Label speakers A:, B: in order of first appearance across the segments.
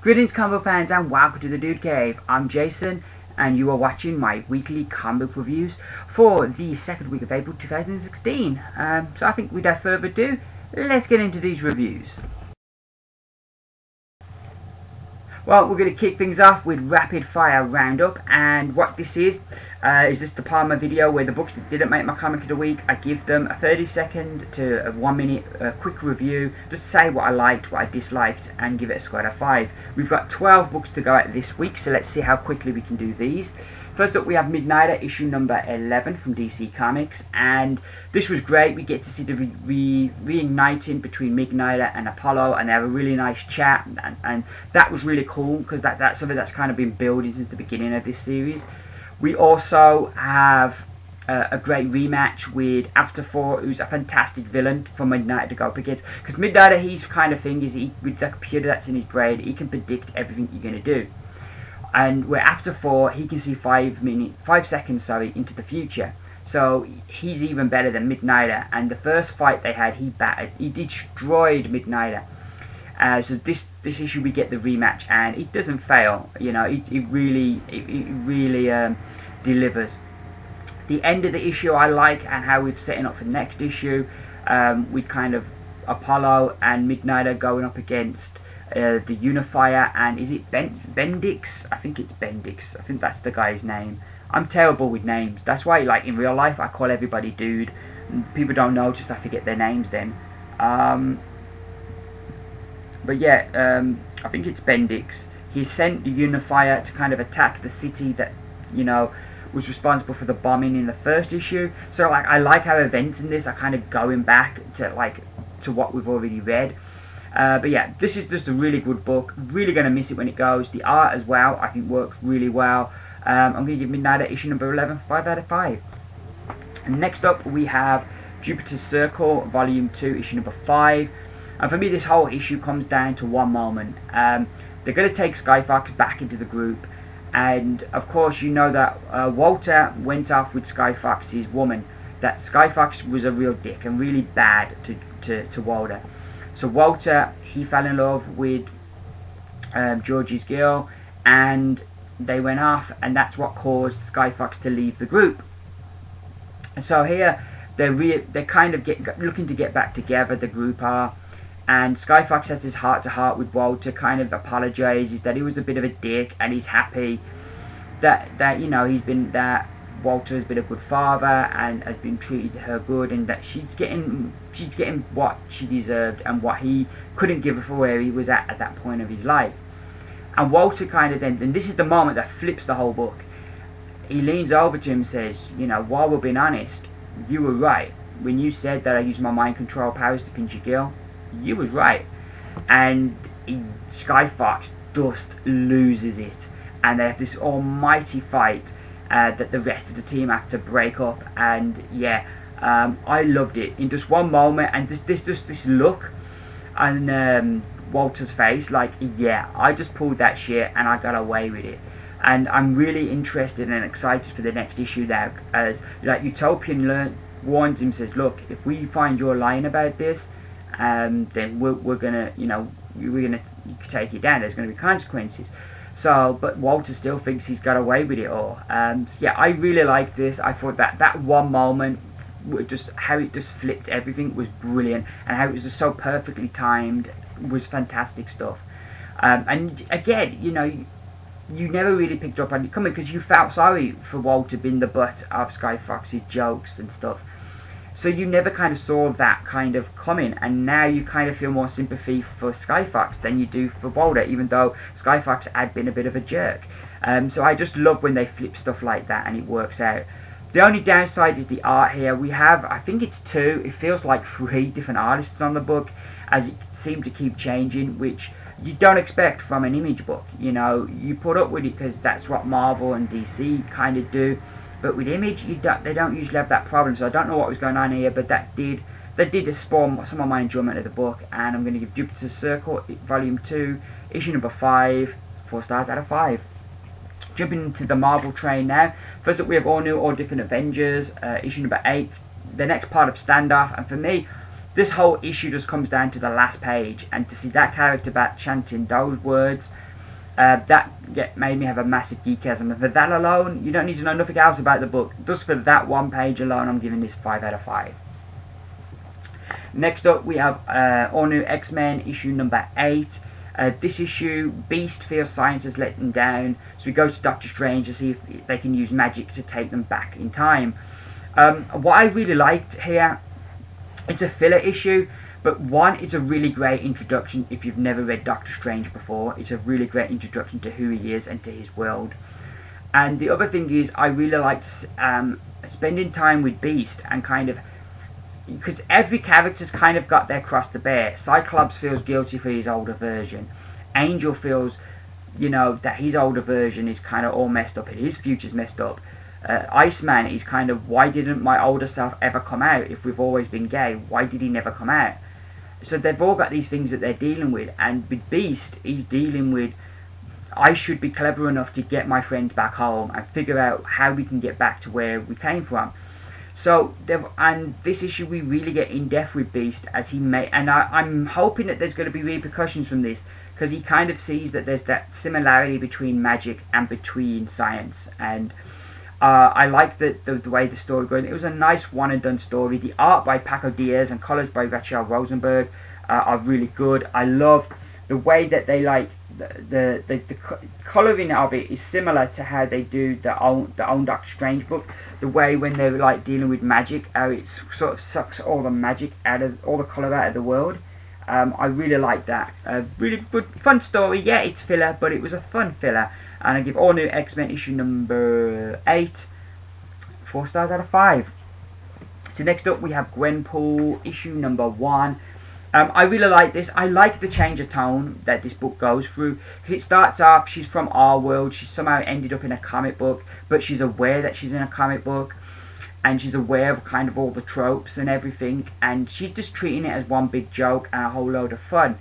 A: Greetings comic fans and welcome to the Dude Cave. I'm Jason and you are watching my weekly comic reviews for the second week of April 2016. So I think without further ado, let's get into these reviews. Well, we're going to kick things off with Rapid Fire Roundup, and what this is just the part of my video where the books that didn't make my comic of the week, I give them a 30-second to a 1 minute quick review, just to say what I liked, what I disliked, and give it a score out of 5. We've got 12 books to go out this week, so let's see how quickly we can do these. First up we have Midnighter, issue number 11 from DC Comics, and this was great. We get to see the reigniting between Midnighter and Apollo, and they have a really nice chat, and that was really cool, because that's something that's kind of been building since the beginning of this series. We also have a great rematch with After 4, who's a fantastic villain for Midnighter to go up against, because Midnighter, his kind of thing is, with the computer that's in his brain, he can predict everything you're going to do. And where After 4, he can see 5 seconds into the future. So he's even better than Midnighter. And the first fight they had, he destroyed Midnighter. So this issue we get the rematch, and it doesn't fail. You know, it really delivers. The end of the issue I like, and how we've setting up for the next issue, with kind of Apollo and Midnighter going up against the Unifier, and is it Bendix? I think it's Bendix. I think that's the guy's name. I'm terrible with names. That's why, like, in real life, I call everybody dude. People don't know, just I forget their names then. But yeah, I think it's Bendix. He sent the Unifier to kind of attack the city that, you know, was responsible for the bombing in the first issue. So, like, I like how events in this are kind of going back to what we've already read. But yeah, this is just a really good book. Really going to miss it when it goes. The art as well, I think, works really well. I'm going to give Midnighter issue number 11 5 out of 5. And next up we have Jupiter's Circle, volume 2, issue number 5. And for me, this whole issue comes down to one moment. They're going to take Skyfox back into the group. And of course, you know that Walter went off with Skyfox's woman. That Skyfox was a real dick and really bad to Walter. So Walter, he fell in love with Georgie's girl, and they went off, and that's what caused Skyfox to leave the group. And so here, they're kind of looking to get back together, the group are, and Skyfox has this heart-to-heart with Walter, kind of apologises that he was a bit of a dick, and he's happy that you know, that Walter has been a good father and has been treated her good, and that she's getting what she deserved and what he couldn't give her for where he was at that point of his life. And Walter kind of then, and this is the moment that flips the whole book, he leans over to him and says, you know, while we're being honest, you were right. When you said that I used my mind control powers to pinch your girl, you was right. And Skyfox just loses it, and they have this almighty fight that the rest of the team have to break up. And yeah, I loved it in just one moment, and this look on Walter's face, like, yeah, I just pulled that shit and I got away with it. And I'm really interested and excited for the next issue now, as like Utopian warns him, says, look, if we find you're lying about this, then we're gonna, you know, we're gonna take you down. There's gonna be consequences. So, but Walter still thinks he's got away with it all. So yeah, I really like this. I thought that one moment, just how it just flipped everything, was brilliant, and how it was just so perfectly timed was fantastic stuff. And again, you know, you never really picked up on it coming, because you felt sorry for Walter being the butt of Skyfox's jokes and stuff. So you never kind of saw that kind of coming, and now you kind of feel more sympathy for Skyfox than you do for Walter, even though Skyfox had been a bit of a jerk. So I just love when they flip stuff like that and it works out. The only downside is the art here. We have, I think it's 2, it feels like 3 different artists on the book, as it seems to keep changing, which you don't expect from an Image book. You know, you put up with it because that's what Marvel and DC kind of do. But with Image, they don't usually have that problem. So I don't know what was going on here, but that did spawn some of my enjoyment of the book. And I'm going to give Jupiter's Circle, volume 2, issue number 5, 4 stars out of 5. Jumping into the Marvel train now. First up we have All New, All Different Avengers, issue number 8. The next part of Standoff, and for me, this whole issue just comes down to the last page, and to see that character back chanting those words, Made me have a massive geekasm. And for that alone, you don't need to know nothing else about the book. Just for that one page alone, I'm giving this 5 out of 5. Next up, we have All New X-Men issue number 8. This issue, Beast feels science has let them down, so we go to Doctor Strange to see if they can use magic to take them back in time. What I really liked here, it's a filler issue, but one, it's a really great introduction if you've never read Doctor Strange before. It's a really great introduction to who he is and to his world. And the other thing is, I really liked spending time with Beast and kind of, because every character's kind of got their cross to bear. Cyclops feels guilty for his older version. Angel feels, that his older version is kind of all messed up and his future's messed up. Iceman is kind of, why didn't my older self ever come out? If we've always been gay, why did he never come out? So they've all got these things that they're dealing with. And with Beast, he's dealing with, I should be clever enough to get my friends back home and figure out how we can get back to where we came from. So, and this issue we really get in depth with Beast as he may, and I'm hoping that there's going to be repercussions from this, because he kind of sees that there's that similarity between magic and between science, and I like the way the story goes. It was a nice one and done story. The art by Paco Diaz and colours by Rachel Rosenberg are really good. I love the way that they the colouring of it is similar to how they do the own Doctor Strange book. The way when they're dealing with magic, how it sort of sucks all the magic out of all the colour out of the world. I really like that. Really good, fun story. Yeah, it's filler, but it was a fun filler. And I give All New X-Men issue number 8 4 stars out of 5. So next up we have Gwenpool issue number 1. I really like this. I like the change of tone that this book goes through, because it starts off, she's from our world, she's somehow ended up in a comic book, but she's aware that she's in a comic book, and she's aware of kind of all the tropes and everything, and she's just treating it as one big joke and a whole load of fun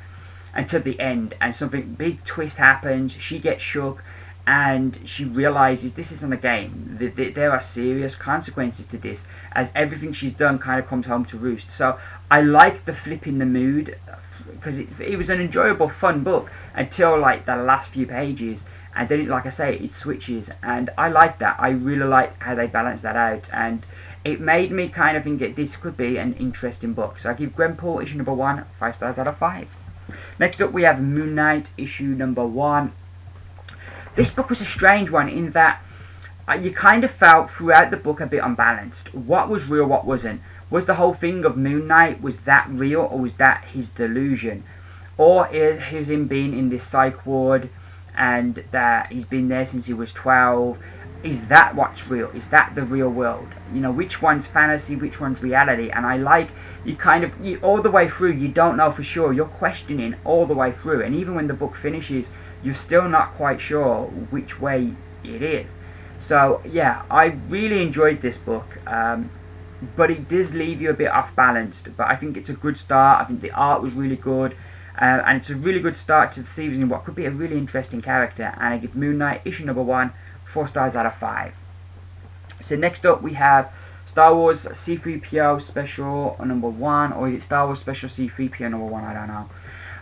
A: until the end, and something big twist happens, she gets shook, and she realizes this isn't a game. There are serious consequences to this, as everything she's done kind of comes home to roost. So I like the flip in the mood, because it was an enjoyable, fun book until the last few pages, and then like I say, it switches, and I like that. I really like how they balance that out, and it made me kind of think that this could be an interesting book. So I give Gwenpool issue number 1 5 stars out of 5. Next up we have Moon Knight issue number 1. This book was a strange one in that you kind of felt throughout the book a bit unbalanced. What was real, what wasn't? Was the whole thing of Moon Knight, was that real, or was that his delusion? Or is him being in this psych ward and that he's been there since he was 12? Is that what's real? Is that the real world? Which one's fantasy, which one's reality? And I like, you all the way through, you don't know for sure. You're questioning all the way through. And even when the book finishes, you're still not quite sure which way it is. So yeah, I really enjoyed this book, but it does leave you a bit off balanced. But I think it's a good start. I think the art was really good, and it's a really good start to the series in what could be a really interesting character. And I give Moon Knight issue number 1 4 stars out of 5. So next up we have Star Wars C-3PO Special number 1, or is it Star Wars Special C-3PO number 1? I don't know.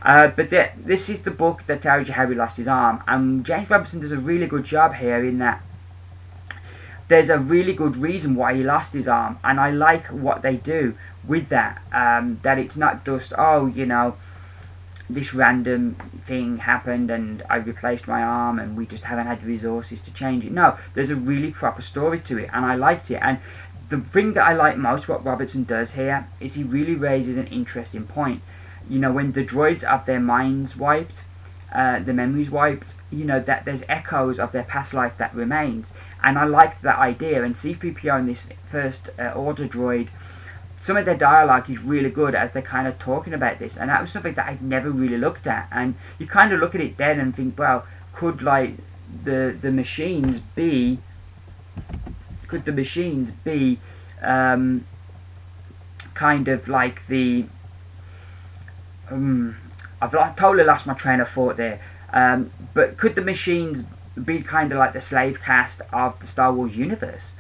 A: But this is the book that tells you how he lost his arm, and James Robinson does a really good job here in that there's a really good reason why he lost his arm, and I like what they do with that, that it's not just, this random thing happened and I replaced my arm and we just haven't had the resources to change it. No, there's a really proper story to it, and I liked it. And the thing that I like most what Robertson does here is he really raises an interesting point. When the droids have their minds wiped, the memories wiped, that there's echoes of their past life that remains. And I liked that idea. And C-3PO in this first order droid, some of their dialogue is really good as they're kind of talking about this. And that was something that I'd never really looked at. And you kind of look at it then and think, well, could the machines be kind of like the I've totally lost my train of thought there. But could the machines be kind of like the slave caste of the Star Wars universe?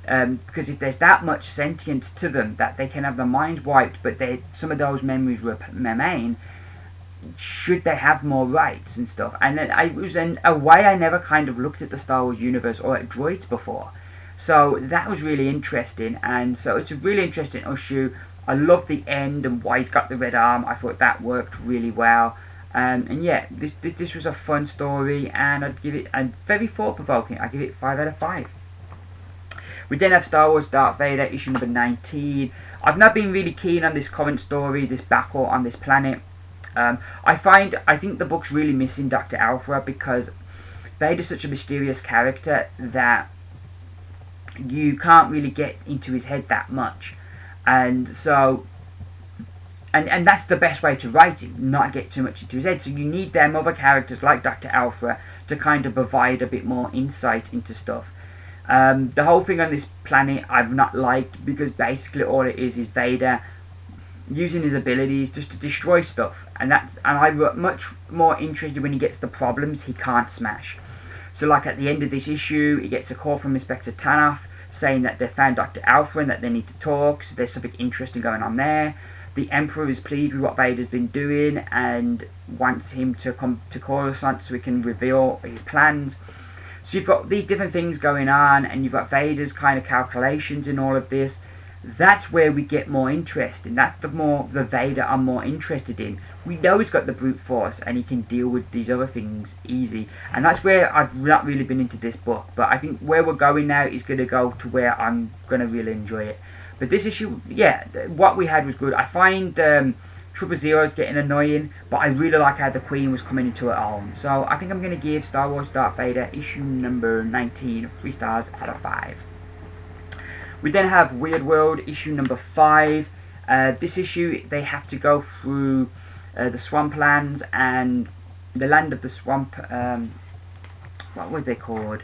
A: Because if there's that much sentience to them that they can have their minds wiped, but some of those memories remain, should they have more rights and stuff? And it was in a way I never kind of looked at the Star Wars universe or at droids before. So that was really interesting, and so it's a really interesting issue. I love the end and why he's got the red arm. I thought that worked really well. And yeah, this was a fun story, and I'd give it, and very thought-provoking. I give it 5 out of 5. We then have Star Wars Darth Vader, issue number 19. I've not been really keen on this current story, this battle on this planet. I think the book's really missing Dr. Aphra, because Vader's such a mysterious character that you can't really get into his head that much. And so, and that's the best way to write him, not get too much into his head. So you need them other characters like Dr. Aphra to kind of provide a bit more insight into stuff. The whole thing on this planet I've not liked, because basically all it is Vader using his abilities just to destroy stuff, and I'm much more interested when he gets the problems he can't smash. So like at the end of this issue, he gets a call from Inspector Tanoff saying that they found Dr. Aphra and that they need to talk, so there's something interesting going on there. The Emperor is pleased with what Vader's been doing and wants him to come to Coruscant so he can reveal his plans. So you've got these different things going on, and you've got Vader's kind of calculations in all of this. That's where we get more interesting. That's the Vader I'm more interested in. We know he's got the brute force and he can deal with these other things easy, and that's where I've not really been into this book. But I think where we're going now is going to go to where I'm going to really enjoy it. But this issue, yeah, what we had was good. I find Triple Zero's getting annoying, but I really like how the Queen was coming into her own. So I think I'm going to give Star Wars Darth Vader issue number 19 3 stars out of 5. We then have Weird World issue number 5. This issue, they have to go through the swamplands and the land of the swamp. What were they called?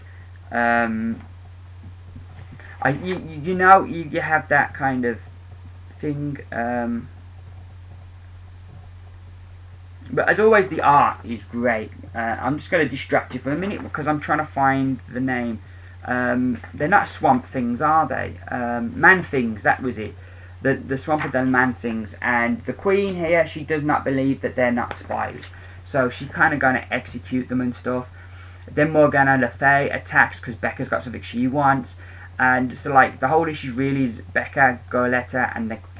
A: You have that kind of thing. But as always, the art is great. I'm just going to distract you for a minute because I'm trying to find the name. They're not swamp things, are they? Man things, that was it. The swamp of the man things. And the Queen here, she does not believe that they're not spies. So she's kind of going to execute them and stuff. Then Morgana Le Fay attacks because Becca's got something she wants. And so like the whole issue really is Becca, Goletta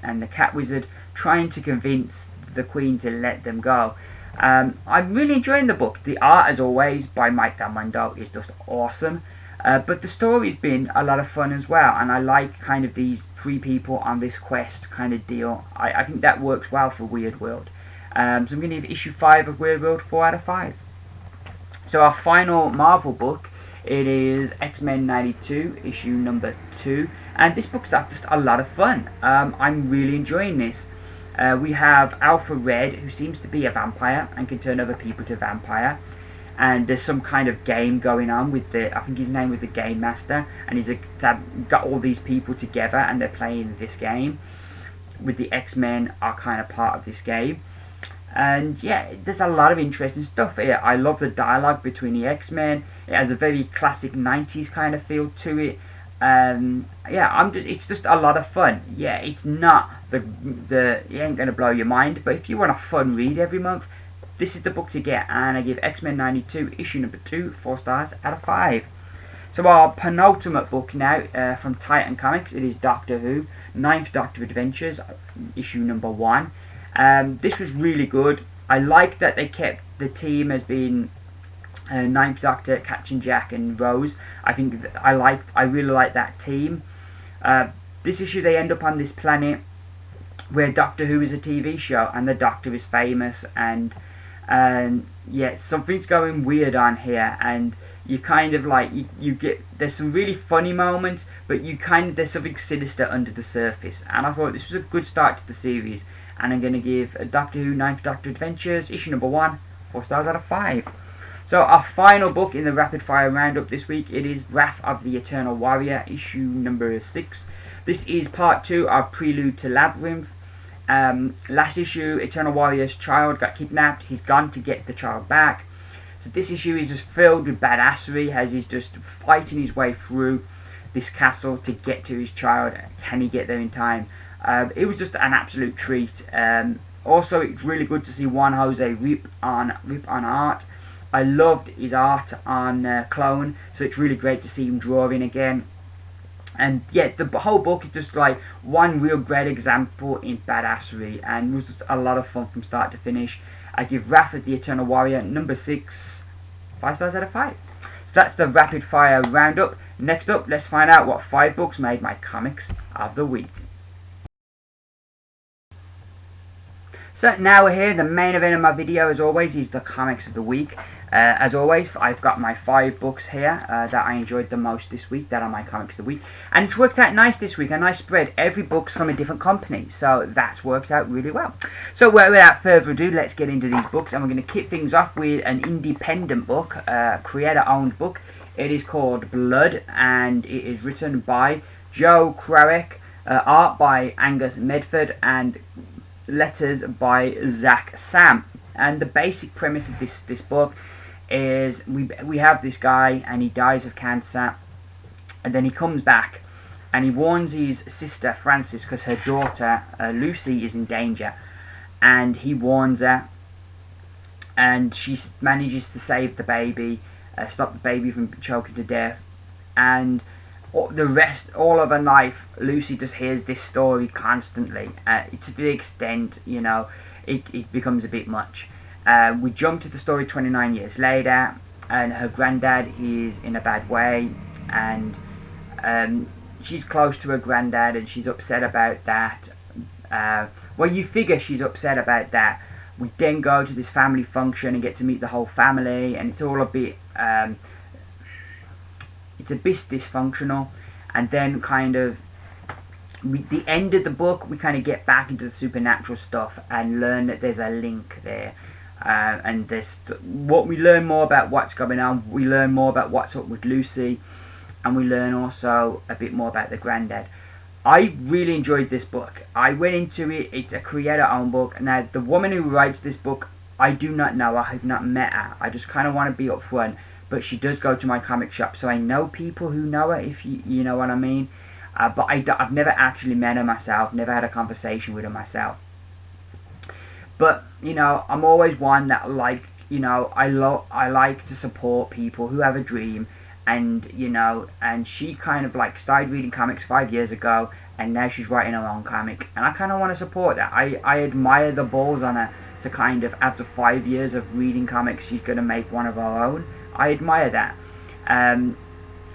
A: and the Cat Wizard trying to convince the Queen to let them go. I'm really enjoying the book. The art, as always, by Mike Del Mundo is just awesome. But the story's been a lot of fun as well, and I like kind of these 3 people on this quest kind of deal. I think that works well for Weird World. So I'm going to give issue 5 of Weird World 4 out of 5. So our final Marvel book, it is X-Men 92, issue number 2, and this book's just a lot of fun. I'm really enjoying this. We have Alpha Red, who seems to be a vampire and can turn other people to vampire. And there's some kind of game going on with I think his name was the Game Master, and he's got all these people together and they're playing this game. With the X-Men are kind of part of this game. And yeah, there's a lot of interesting stuff here. I love the dialogue between the X-Men. It has a very classic 90s kind of feel to it. Yeah, it's just a lot of fun. Yeah, it's not it ain't gonna blow your mind, but if you want a fun read every month, this is the book to get. And I give X-Men 92 issue number 2 4 stars out of 5. So our penultimate book now from Titan Comics, it is Doctor Who, 9th Doctor Adventures, issue number 1. This was really good. I like that they kept the team as being 9th Doctor, Captain Jack and Rose. I think I really like that team. This issue they end up on this planet where Doctor Who is a TV show and the Doctor is famous, and yeah, something's going weird on here, and you kind of like you get, there's some really funny moments, but there's something sinister under the surface, and I thought this was a good start to the series, and I'm going to give Doctor Who 9th Doctor Adventures issue number 1 4 stars out of 5. So our final book in the rapid fire roundup this week, it is Wrath of the Eternal Warrior issue number 6. This is part 2 of Prelude to Labyrinth. Last issue, Eternal Warrior's child got kidnapped. He's gone to get the child back. So this issue is just filled with badassery as he's just fighting his way through this castle to get to his child. Can he get there in time? It was just an absolute treat. Also, it's really good to see Juan Jose rip on art. I loved his art on Clone, so it's really great to see him drawing again. And yeah, the whole book is just like one real great example in badassery, and was just a lot of fun from start to finish. I give Wrath of the Eternal Warrior number 6, 5 stars out of 5. So that's the rapid fire roundup. Next up, let's find out what 5 books made my comics of the week. So now we're here, the main event of my video as always is the comics of the week. As always, I've got my 5 books here that I enjoyed the most this week, that are my comics of the week. And it's worked out nice this week, a nice spread. Every book's from a different company, so that's worked out really well. So without further ado, let's get into these books. And we're going to kick things off with an independent book, creator-owned book. It is called Blood, and it is written by Joe Krawiec, art by Angus Medford, and letters by Zach Sam. And the basic premise of this book is we have this guy, and he dies of cancer, and then he comes back and he warns his sister Frances because her daughter Lucy is in danger, and he warns her, and she manages to save the baby, stop the baby from choking to death. And all of her life, Lucy just hears this story constantly, to the extent, you know, it becomes a bit much. We jump to the story 29 years later, and her granddad is in a bad way, and she's close to her granddad, and she's upset about that. Well, you figure she's upset about that. We then go to this family function and get to meet the whole family, and it's all a bit dysfunctional. And then kind of the end of the book, we kind of get back into the supernatural stuff and learn that there's a link there. And what we learn more about what's going on. We learn more about what's up with Lucy, and we learn also a bit more about the granddad. I really enjoyed this book. I went into it. It's a creator-owned book. Now, the woman who writes this book, I do not know. I have not met her. I just kind of want to be upfront. But she does go to my comic shop, so I know people who know her, if you know what I mean. But I've never actually met her myself. Never had a conversation with her myself. But, you know, I'm always one that, like, you know, I like to support people who have a dream. And, you know, and she kind of, like, started reading comics 5 years ago, and now she's writing her own comic. And I kind of want to support that. I admire the balls on her to kind of, after 5 years of reading comics, she's going to make one of her own. I admire that.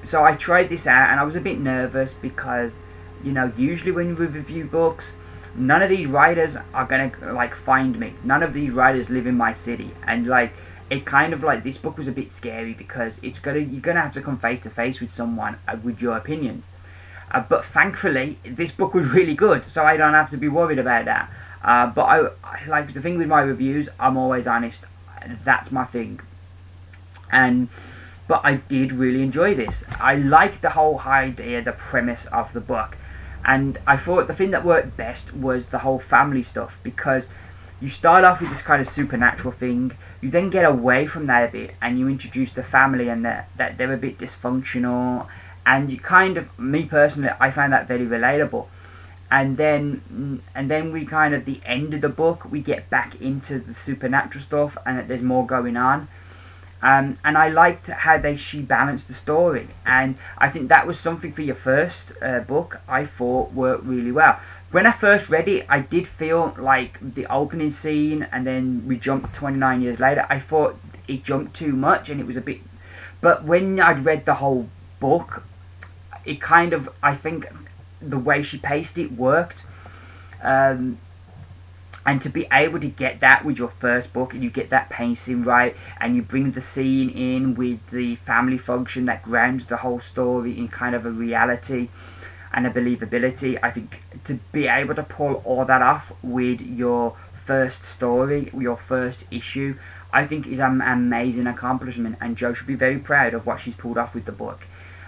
A: So I tried this out, and I was a bit nervous because, you know, usually when we review books, none of these writers are gonna like find me. None of these writers live in my city, and like it kind of like this book was a bit scary because you're gonna have to come face to face with someone with your opinions. But thankfully, this book was really good, so I don't have to be worried about that. But I like the thing with my reviews, I'm always honest. That's my thing. But I did really enjoy this. I liked the whole idea, the premise of the book. And I thought the thing that worked best was the whole family stuff, because you start off with this kind of supernatural thing, you then get away from that a bit, and you introduce the family and that they're a bit dysfunctional, and you kind of, me personally, I find that very relatable. And then we kind of, the end of the book, we get back into the supernatural stuff, and that there's more going on. And I liked how she balanced the story, and I think that was something for your first book I thought worked really well. When I first read it, I did feel like the opening scene, and then we jumped 29 years later, I thought it jumped too much, and it was a bit... But when I'd read the whole book, it kind of, I think the way she paced it worked. And to be able to get that with your first book, and you get that pacing right, and you bring the scene in with the family function that grounds the whole story in kind of a reality and a believability, I think to be able to pull all that off with your first story, your first issue, I think is an amazing accomplishment, and Jo should be very proud of what she's pulled off with the book.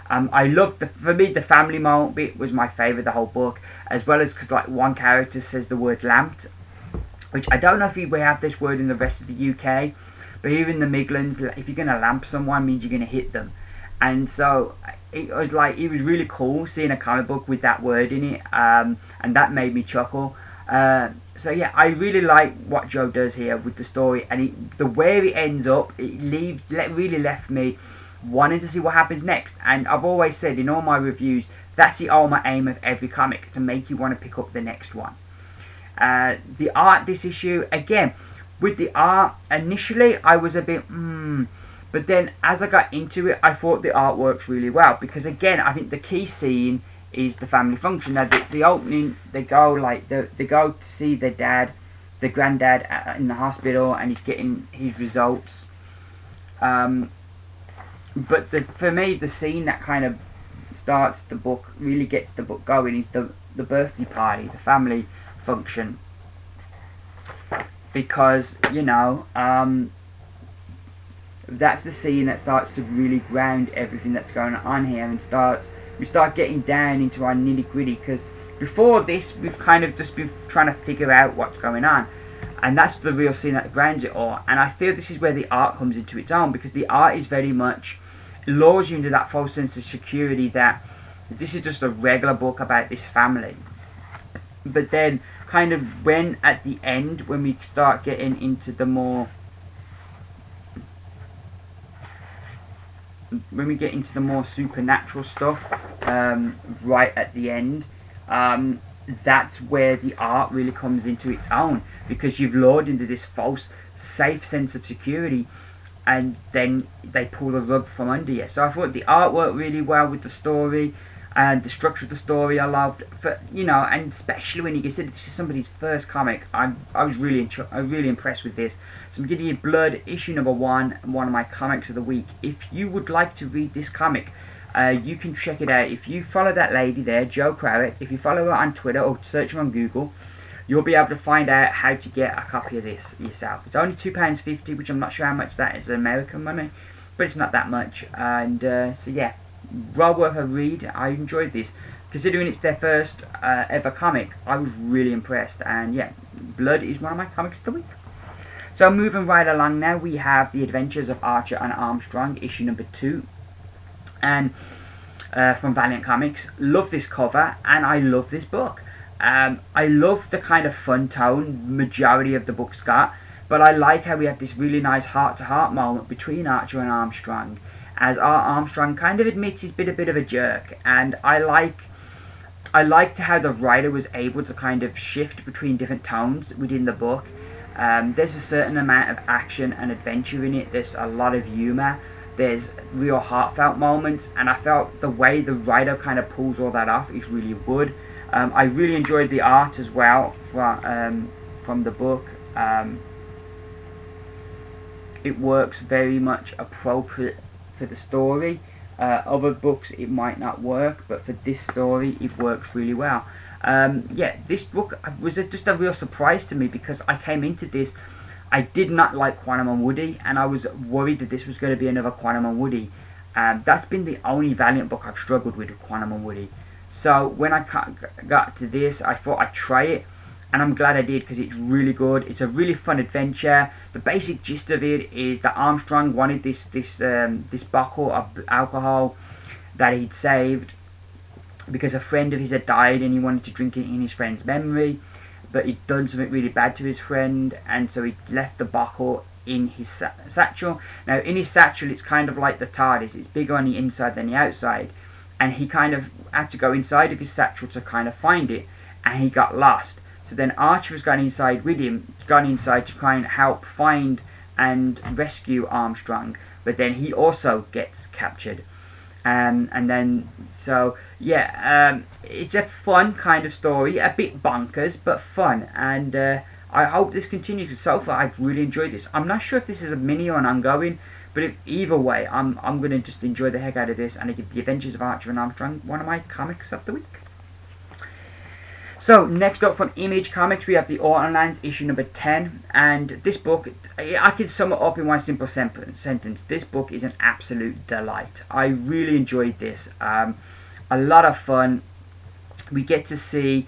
A: I loved, for me, the family moment bit was my favourite of the whole book, as well as because like one character says the word lamped, which I don't know if we have this word in the rest of the UK, but here in the Midlands, if you're going to lamp someone, means you're going to hit them. And so it was really cool seeing a comic book with that word in it, and that made me chuckle. So yeah, I really like what Joe does here with the story, and the way it ends up, really left me wanting to see what happens next. And I've always said in all my reviews, that's the ultimate aim of every comic, to make you want to pick up the next one. The art this issue, again, with the art, initially I was a bit but then as I got into it, I thought the art works really well, because again, I think the key scene is the family function. Now the opening, they go to see their dad, the granddad, in the hospital, and he's getting his results. But for me, the scene that kind of starts the book, really gets the book going, is the birthday party, the family function, because that's the scene that starts to really ground everything that's going on here, and we start getting down into our nitty gritty, because before this we've kind of just been trying to figure out what's going on, and that's the real scene that grounds it all. And I feel this is where the art comes into its own, because the art is very much lures you into that false sense of security that this is just a regular book about this family. But then kind of when at the end, when we start getting into the more supernatural stuff, right at the end, that's where the art really comes into its own, because you've lured into this false safe sense of security, and then they pull the rug from under you. So I thought the art worked really well with the story, and the structure of the story I loved, and especially when you consider this is somebody's first comic. I was really impressed with this. So I'm giving you Blood, issue number 1, one of my comics of the week. If you would like to read this comic, you can check it out. If you follow that lady there, Jo Crowett, if you follow her on Twitter or search her on Google, you'll be able to find out how to get a copy of this yourself. It's only £2.50, which I'm not sure how much that is American money, but it's not that much. And so yeah, well worth a read. I enjoyed this. Considering it's their first ever comic, I was really impressed. And yeah, Blood is one of my comics of the week. So moving right along now, we have The Adventures of Archer and Armstrong, issue number 2. And from Valiant Comics. Love this cover, and I love this book. I love the kind of fun tone majority of the book's got, but I like how we have this really nice heart-to-heart moment between Archer and Armstrong, as Armstrong kind of admits he's been a bit of a jerk, and I liked how the writer was able to kind of shift between different tones within the book. There's a certain amount of action and adventure in it. There's a lot of humour. There's real heartfelt moments, and I felt the way the writer kind of pulls all that off is really good. I really enjoyed the art as well from the book. It works very much appropriate for the story. Other books it might not work, but for this story it works really well. Yeah, this book was just a real surprise to me, because I came into this, I did not like Quantum and Woody, and I was worried that this was going to be another Quantum and Woody. That's been the only Valiant book I've struggled with Quantum and Woody. So when I got to this, I thought I'd try it, and I'm glad I did, because it's really good. It's a really fun adventure. The basic gist of it is that Armstrong wanted this bottle of alcohol that he'd saved because a friend of his had died, and he wanted to drink it in his friend's memory, but he'd done something really bad to his friend, and so he left the bottle in his satchel. Now in his satchel, it's kind of like the TARDIS. It's bigger on the inside than the outside, and he kind of had to go inside of his satchel to kind of find it, and he got lost. So then Archer has gone inside with him, to try and help find and rescue Armstrong, but then he also gets captured. And then, so yeah, it's a fun kind of story, a bit bonkers, but fun, and I hope this continues, because so far I've really enjoyed this. I'm not sure if this is a mini or an ongoing, but either way, I'm going to just enjoy the heck out of this, and I give The Adventures of Archer and Armstrong one of my comics of the week. So, next up from Image Comics, we have The Autolands, issue number 10, and this book, I can sum it up in one simple sentence. This book is an absolute delight. I really enjoyed this. A lot of fun. We get to see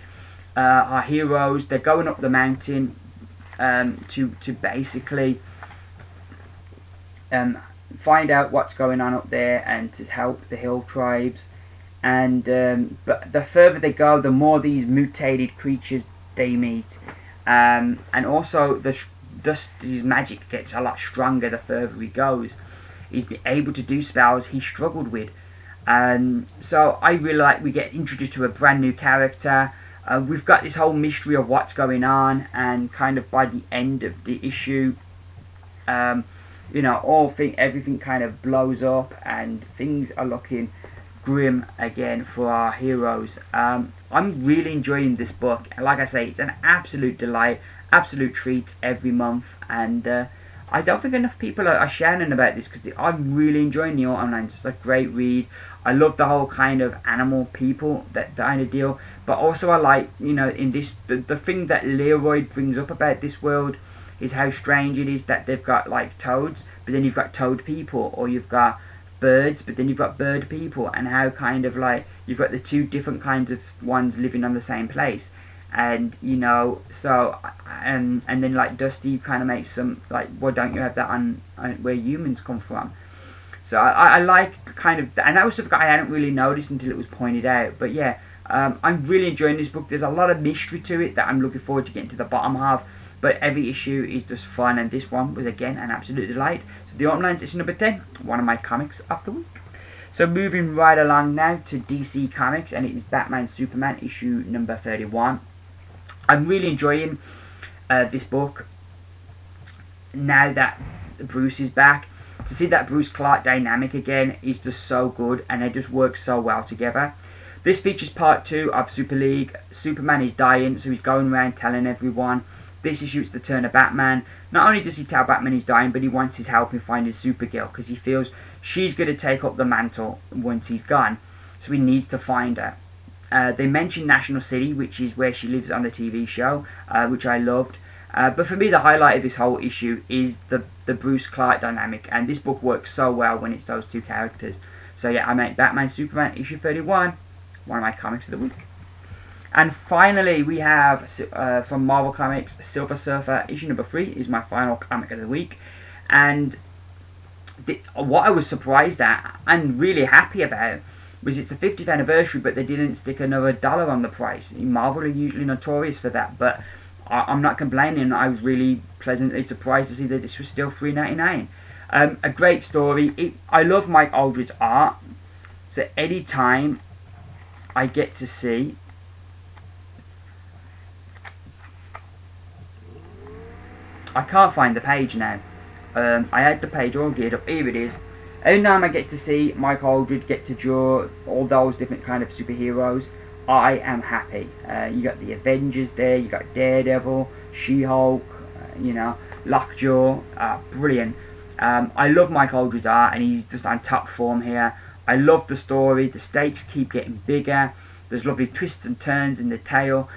A: our heroes. They're going up the mountain to basically find out what's going on up there, and to help the hill tribes. And but the further they go, the more these mutated creatures they meet. And also Dusty's magic gets a lot stronger the further he goes. He's able to do spells he struggled with. So I really like we get introduced to a brand new character. We've got this whole mystery of what's going on, and kind of by the end of the issue, everything kind of blows up and things are looking grim again for our heroes. I'm really enjoying this book. Like I say, it's an absolute delight, absolute treat every month, and I don't think enough people are sharing about this, because I'm really enjoying the Autumn Lands. It's a great read. I love the whole kind of animal people that kind of deal, but also I like, in this, the thing that Leroy brings up about this world is how strange it is that they've got like toads, but then you've got toad people, or you've got birds, but then you've got bird people, and how kind of like you've got the two different kinds of ones living on the same place. And so and then like Dusty kind of makes some like, why don't you have that on where humans come from? So I like kind of, and that was something I hadn't really noticed until it was pointed out. But yeah, I'm really enjoying this book. There's a lot of mystery to it that I'm looking forward to getting to the bottom of. But every issue is just fun, and this one was again an absolute delight. So the Autumn Lands issue number 10, one of my comics of the week. So moving right along now to DC Comics, and it is Batman Superman issue number 31. I'm really enjoying this book now that Bruce is back. To see that Bruce Clark dynamic again is just so good, and they just work so well together. This features part 2 of Super League. Superman is dying, so he's going around telling everyone. This issue it's the turn of Batman. Not only does he tell Batman he's dying, but he wants his help in finding Supergirl, because he feels she's going to take up the mantle once he's gone. So he needs to find her. They mention National City, which is where she lives on the TV show, which I loved. But for me, the highlight of this whole issue is the Bruce Clark dynamic, and this book works so well when it's those two characters. So yeah, I make Batman Superman issue 31 one of my comics of the week. And finally, we have from Marvel Comics, Silver Surfer issue number 3 is my final comic of the week. And what I was surprised at and really happy about was it's the 50th anniversary, but they didn't stick another $1 on the price. Marvel are usually notorious for that, but I'm not complaining. I was really pleasantly surprised to see that this was still $3.99. A great story. I love Mike Aldridge's art, so any time I get to see I can't find the page now. I had the page all geared up. Here it is. Every time I get to see Mike Aldridge get to draw all those different kind of superheroes, I am happy. You got the Avengers there, you got Daredevil, She-Hulk, Lockjaw, brilliant. I love Mike Aldridge's art, and he's just on top form here. I love the story. The stakes keep getting bigger. There's lovely twists and turns in the tale,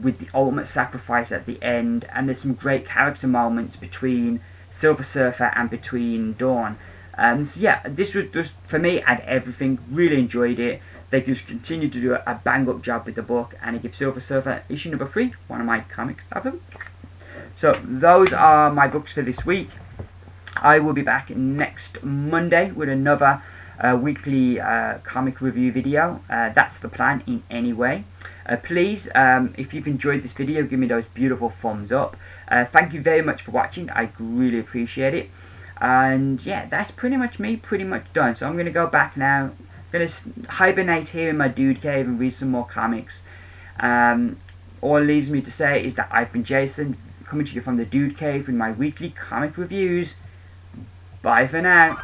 A: with the ultimate sacrifice at the end, and there's some great character moments between Silver Surfer and between Dawn. So yeah, this was just, for me, had everything. Really enjoyed it. They just continue to do a bang-up job with the book, and it gives Silver Surfer issue number 3 one of my comics of them. So those are my books for this week. I will be back next Monday with another weekly comic review video. That's the plan in any way. Please, if you've enjoyed this video, give me those beautiful thumbs up. Thank you very much for watching. I really appreciate it. And yeah, that's pretty much me, pretty much done. So I'm going to go back now. I'm going to hibernate here in my dude cave and read some more comics. All it leaves me to say is that I've been Jason, coming to you from the Dude Cave with my weekly comic reviews. Bye for now.